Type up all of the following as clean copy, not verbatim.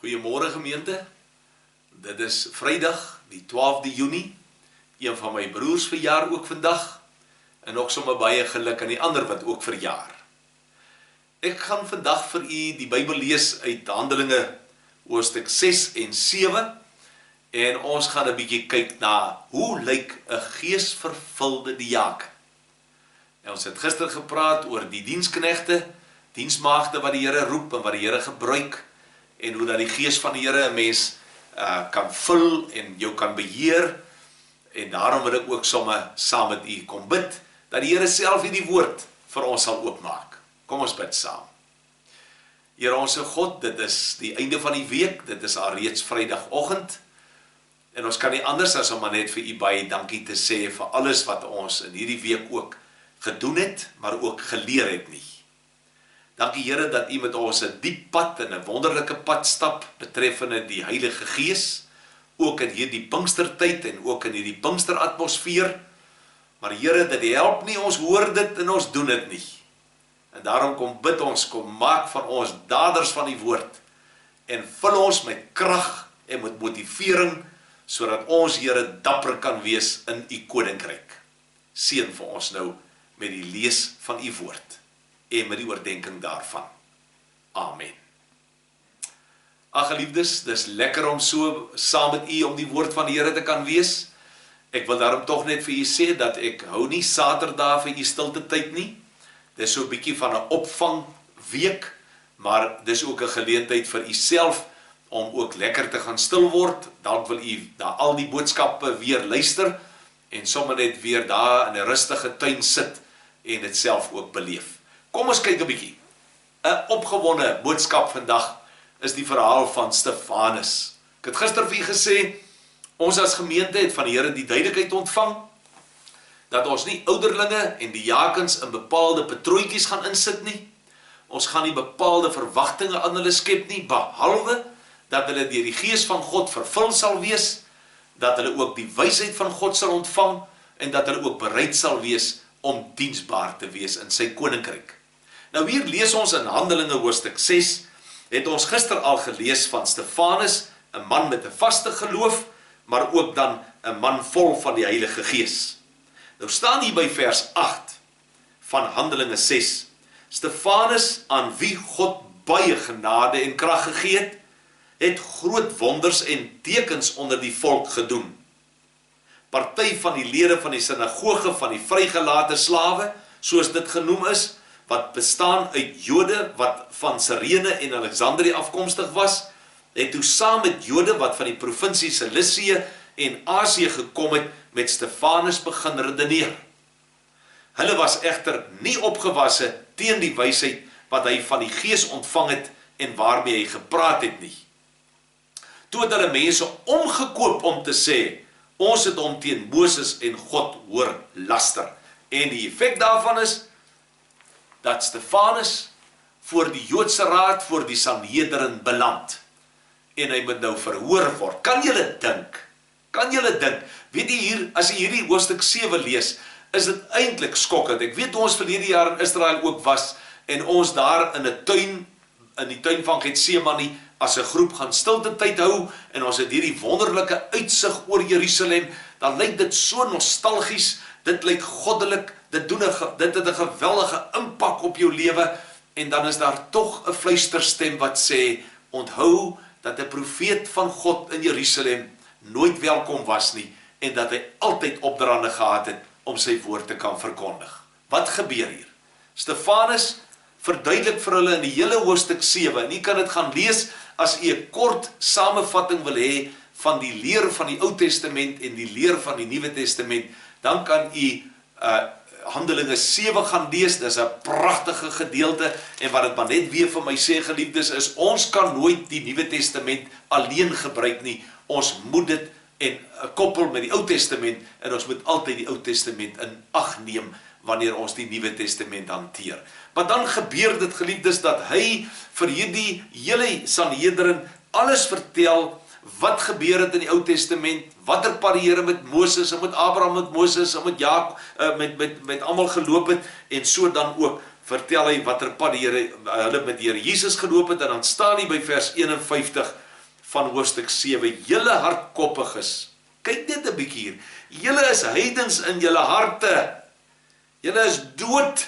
Goeiemôre gemeente, dit is Vrydag, die 12de Junie, een van my broers verjaar ook vandag, en ook sommer baie geluk aan die ander wat ook verjaar. Ek gaan vandag vir u die Bybel lees uit Handelinge, hoofstuk 6 en 7, en ons gaan 'n bietjie kyk na, hoe lyk 'n geesvervulde diaken? En ons het gister gepraat oor die diensknegte, diensmaagde wat die Here roep en wat die Here gebruik, en hoe dat die gees van die Here 'n mens kan vul en jou kan beheer, en daarom wil ek ook sommer saam met u kom bid, dat die Here self die woord vir ons sal oopmaak. Kom ons bid saam. Here onse God, dit is die einde van die week, dit is al reeds Vrydagoggend, en ons kan nie anders as om maar net vir u baie dankie te sê vir alles wat ons in hierdie week ook gedoen het, maar ook geleer het nie. Dankie Here dat u met ons 'n diep pad en 'n wonderlike pad stap betreffende die Heilige Gees, ook in hierdie Pinkstertyd en ook in hierdie Pinksteratmosfeer. Maar Here, dit help nie, ons hoor dit en ons doen dit nie. En daarom kom bid ons, kom maak van ons daders van die woord en vul ons met krag en met motivering, sodat ons Here dapper kan wees in u koninkryk. Seën vir ons nou met die lees van u woord en met die oordenking daarvan. Amen. Ag geliefdes, dis lekker om so saam met u om die woord van die Here te kan wees. Ek wil daarom tog net vir u sê dat ek hou nie Saterdag vir u stilte tyd nie. Dis so 'n bietjie van 'n opvangweek, maar dis ook 'n geleentheid vir u self om ook lekker te gaan stil word. Dalk wil u na al die boodskappe weer luister en sommer net weer daar in 'n rustige tuin sit en dit self ook beleef. Kom ons kyk 'n bietjie. 'n opgewonde boodskap vandag is die verhaal van Stefanus. Ek het gister vir u gesê, ons as gemeente het van die Here die duidelikheid ontvang, dat ons nie ouderlinge en diakens in bepaalde patrooitjies gaan insit nie. Ons gaan nie bepaalde verwagtinge aan hulle skep nie, behalwe dat hulle deur die Gees van God vervul sal wees, dat hulle ook die wysheid van God sal ontvang, en dat hulle ook bereid sal wees om diensbaar te wees in sy koninkryk. Nou hier lees ons in Handelinge hoofstuk 6, het ons gister al gelees van Stefanus, 'n man met 'n vaste geloof, maar ook dan 'n man vol van die Heilige Gees. Nou staan hier by vers 8 van Handelinge 6, Stefanus, aan wie God baie genade en krag gegee het groot wonders en tekens onder die volk gedoen. Party van die lede van die sinagoge van die vrygelate slawe, soos dit genoem is, wat bestaan uit Jode wat van Sirene en Alexandrië afkomstig was, het toe saam met Jode wat van die provinsie Cilicië en Asië gekom het, met Stefanus begin redeneer. Hulle was egter nie opgewasse teen die wysheid wat hy van die Gees ontvang het en waarmee hy gepraat het nie. Toe het hulle mense omgekoop om te sê, ons het hom teen Moses en God hoor laster. En die effek daarvan is, dat Stefanus voor die Joodse raad, voor die Sanhedrin beland. En hy moet nou verhoor word. Kan julle dink? Weet jy hier, as jy hierdie hoofstuk 7 lees, is dit eintlik skokkend. Ek weet ons verlede jaar in Israel ook was, en ons daar in 'n tuin, in die tuin van Getsemane, as 'n groep gaan stilte tyd hou, en ons het hierdie wonderlike uitsig oor Jerusalem, dan lyk dit so nostalgies, dit lyk goddelik, dit het 'n geweldige impak op jou lewe, en dan is daar tog 'n fluisterstem wat sê, onthou dat 'n profeet van God in Jerusalem nooit welkom was nie, en dat hy altyd opdraande gehad het om sy woord te kan verkondig. Wat gebeur hier? Stefanus verduidelik vir hulle in die hele hoofstuk 7, en u kan dit gaan lees as u 'n kort samevatting wil hê van die leer van die Ou Testament en die leer van die Nuwe Testament, dan kan u Handelinge 7 gaan lees. Dis 'n pragtige gedeelte, en wat dit maar net weer vir my sê, geliefdes, is ons kan nooit die Nuwe Testament alleen gebruik nie. Ons moet dit en koppel met die Ou Testament, en ons moet altyd die Ou Testament in ag neem wanneer ons die Nuwe Testament hanteer. Maar dan gebeur dit, geliefdes, dat hy vir hierdie hele Sanhedrin alles vertel wat gebeur het in die Ou Testament, watter pad die Here met Moses en met Abraham, met Moses en met Jakob, met almal geloop het, en so dan ook vertel hy watter pad die Here hulle met die Here Jesus geloop het, en dan staan hy by vers 51 van hoofstuk 7, julle hardkoppiges, kyk net 'n bietjie hier, julle is heidens in julle harte, julle is dood,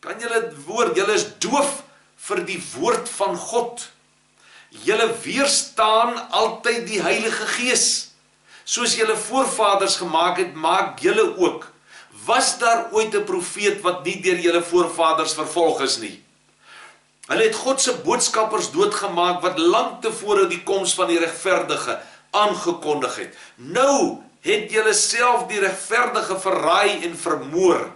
kan julle dit hoor, julle is doof vir die woord van God, julle weerstaan altyd die Heilige Gees, soos julle voorvaders gemaak het, maak julle ook. Was daar ooit 'n profeet wat nie deur julle voorvaders vervolg is nie? Hulle het God se boodskappers doodgemaak wat lank tevore die koms van die regverdige aangekondig het. Nou het julle self die regverdige verraai en vermoor.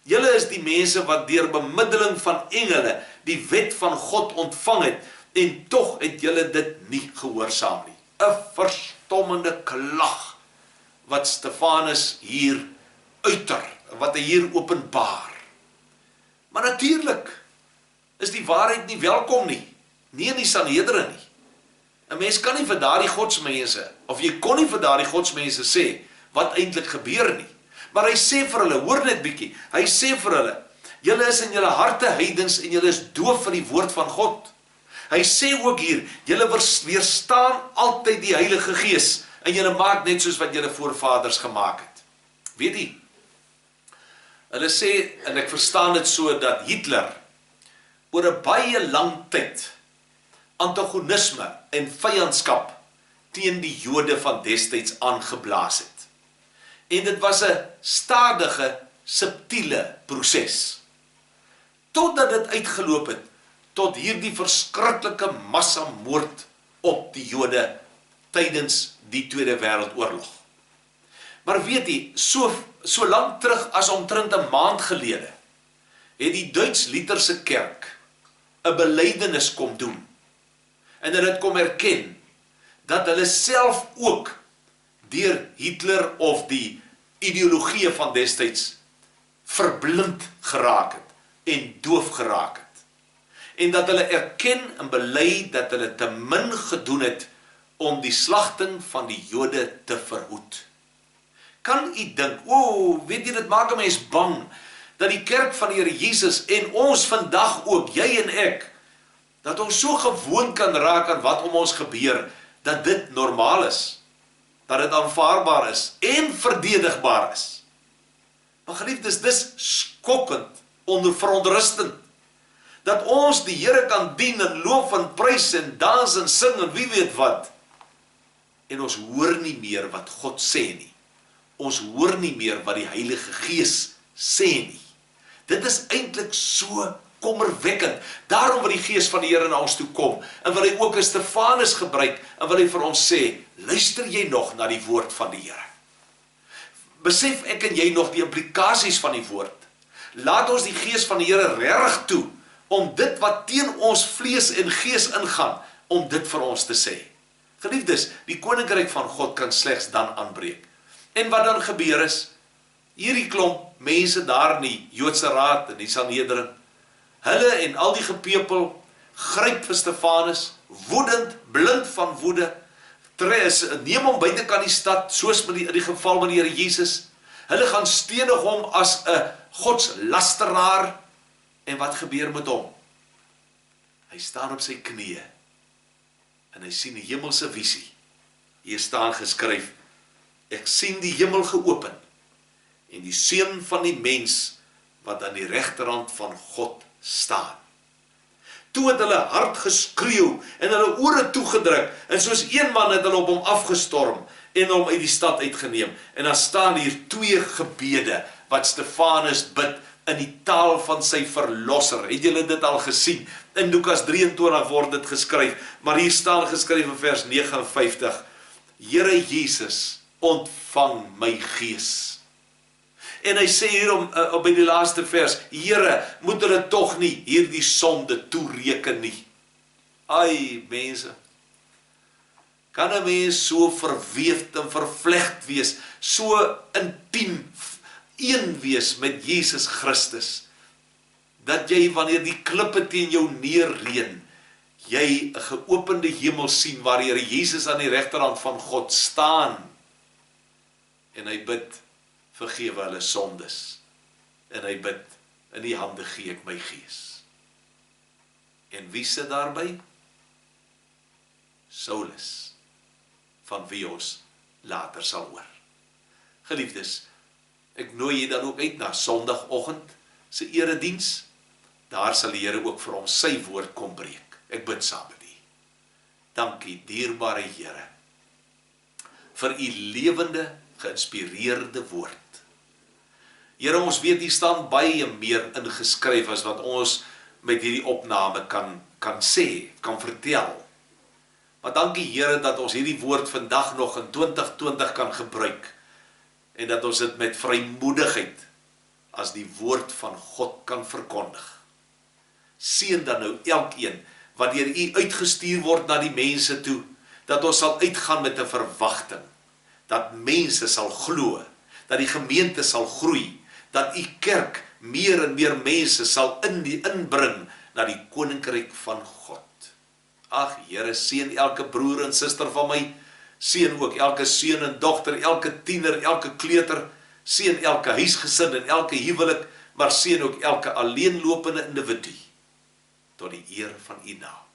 Julle is die mense wat deur bemiddeling van engele die wet van God ontvang het en tog het julle dit nie gehoorsaam nie. 'n Verstommende klag wat Stefanus hier uiter, wat hy hier openbaar. Maar natuurlik is die waarheid nie welkom nie, nie in die Sanhedrin nie. 'n Mens kan nie vir daardie godsmense, of jy kon nie vir daardie godsmense sê, wat eintlik gebeur nie. Maar hy sê vir hulle, hoor net bietjie, hy sê vir hulle, julle is in julle harte heidens en julle is doof vir die woord van God. Hy sê ook hier, julle weerstaan altyd die Heilige Gees, en julle maak net soos wat julle voorvaders gemaak het. Weet jy, hulle sê, en ek verstaan dit so, dat Hitler oor 'n baie lang tyd antagonisme en vyandskap teen die Jode van destyds aangeblaas het. En dit was 'n stadige, subtiele proses. Totdat dit uitgeloop het tot hierdie verskriklike massamoord op die Jode tydens die Tweede Wêreldoorlog. Maar weet jy, so lank terug as omtrent 'n maand gelede, het die Duits-Lutherse kerk 'n belydenis kom doen. En hulle het kom erken dat hulle self ook deur Hitler of die ideologieë van destyds verblind geraak het en doof geraak het. En dat hulle erken en bely dat hulle te min gedoen het om die slagting van die Jode te verhoed. Kan u dink, weet jy, dit maak 'n mens bang, dat die kerk van die Here Jesus en ons vandag ook, jy en ek, dat ons so gewoon kan raak aan wat om ons gebeur, dat dit normaal is, dat dit aanvaarbaar is en verdedigbaar is. Maar geliefdes, dis skokkend, verontrustend, dat ons die Here kan dien en loof en prys en dans en sing en wie weet wat, en ons hoor nie meer wat God sê nie. Ons hoor nie meer wat die Heilige Gees sê nie. Dit is eintlik so kommerwekkend. Daarom wil die Gees van die Here na ons toe kom, en wil hy ook 'n Stefanus gebruik, en wil hy vir ons sê, luister jy nog na die woord van die Here? Besef ek en jy nog die implikasies van die woord? Laat ons die Gees van die Here regtig toe, om dit wat teen ons vlees en gees ingaan, om dit vir ons te sê. Geliefdes, die koninkryk van God kan slegs dan aanbreek. En wat dan gebeur is, hierdie klomp mense daar in die Joodse Raad en die Sanhedrin, hulle en al die gepepel, gryp vir Stefanus, woedend, blind van woede, neem hom buitekant die stad, soos in die geval met die Here Jesus. Hulle gaan stenig hom as 'n godslasteraar, en wat gebeur met hom? Hy staan op sy knieë, en hy sien die hemelse visie. Hier staan geskryf, ek sien die hemel geopen, en die seun van die mens, wat aan die regterhand van God staan. Toe het hulle hard geskreeu, en hulle ore toegedruk, en soos een man het hulle op hom afgestorm, en hom uit die stad uitgeneem. En dan staan hier 2 gebede, wat Stefanus bid, in die taal van sy verlosser. Het julle dit al gesien? In Lukas 23 word dit geskryf, maar hier staan geskryf in vers 59, Here Jesus, ontvang my gees. En hy sê hier by die laaste vers, Here, moet hulle tog nie hierdie sonde toereken nie. Ai, mense, kan 'n mens so verweefd en vervlegd wees, so intiem een wees met Jesus Christus, dat jy, wanneer die klippe teen jou neerreën, jy 'n geopende hemel sien, waar die Here Jesus aan die regterhand van God staan, en hy bid, vergewe hulle sondes, en hy bid, in die hande gee ek my gees. En wie sit daarby? Saulus, van wie ons later sal hoor. Geliefdes, ek nooi jy dan ook uit na Sondagoggend se erediens. Daar sal die Here ook vir ons sy woord kom breek. Ek bid saam met u. Dankie, dierbare Here, vir u lewende, geïnspireerde woord. Here, ons weet u staan baie meer ingeskryf as wat ons met hierdie opname kan sê, kan vertel. Maar dankie Here dat ons hierdie woord vandag nog in 2020 kan gebruik en dat ons dit met vrymoedigheid as die woord van God kan verkondig. Seën dan nou elkeen wat deur u uitgestuur word na die mense toe, dat ons sal uitgaan met 'n verwagting, dat mense sal glo, dat die gemeente sal groei, dat u kerk meer en meer mense sal inbring na die koninkryk van God. Ag Here, seën elke broer en suster van my, seën ook elke seun en dogter, elke tiener, elke kleuter, seën elke huisgesin en elke huwelik, maar seën ook elke alleenlopende individu, tot die eer van u naam.